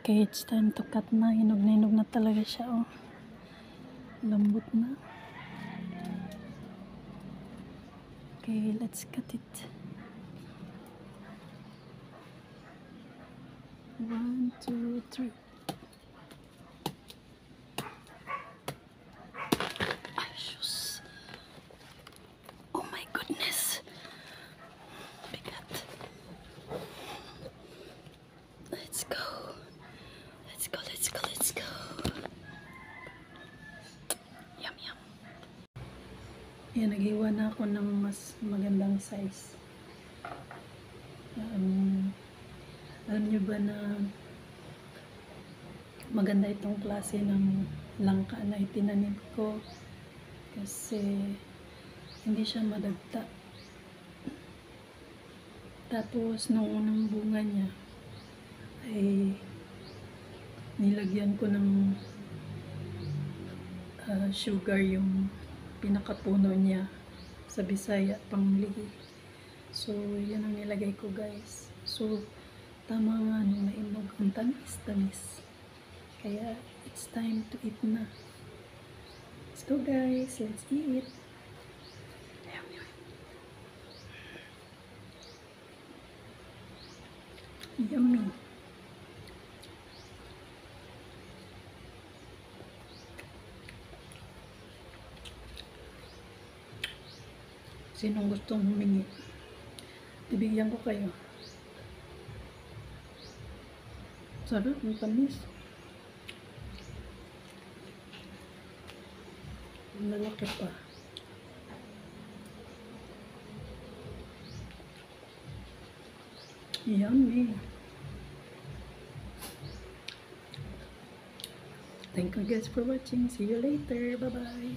Okay, it's time to cut na. Hinog na talaga siya, oh. Lambot na. Okay, let's cut it. 1, 2, 3. Ayos. Oh my goodness. Bigat. Let's go. Let's go, let's go, let's go. Yum, yum. Yan, naghiwa na ako ng mas magandang size. Alam nyo ba na maganda itong klase ng langka na itinanim ko kasi hindi siya madagta. Tapos nung unang bunga niya ay nilagyan ko ng sugar yung pinakapuno niya sa Bisaya, panglihi. So yan ang nilagay ko, guys. So tama nga nung nainog, ang tamis. Kaya it's time to eat na. Let's go, guys, let's eat. Yummy. Sinong gustong humingi? Ibigyan ko kayo. Sarap, ang tamis. Malaki pa. Yummy. Thank you guys for watching. See you later. Bye-bye.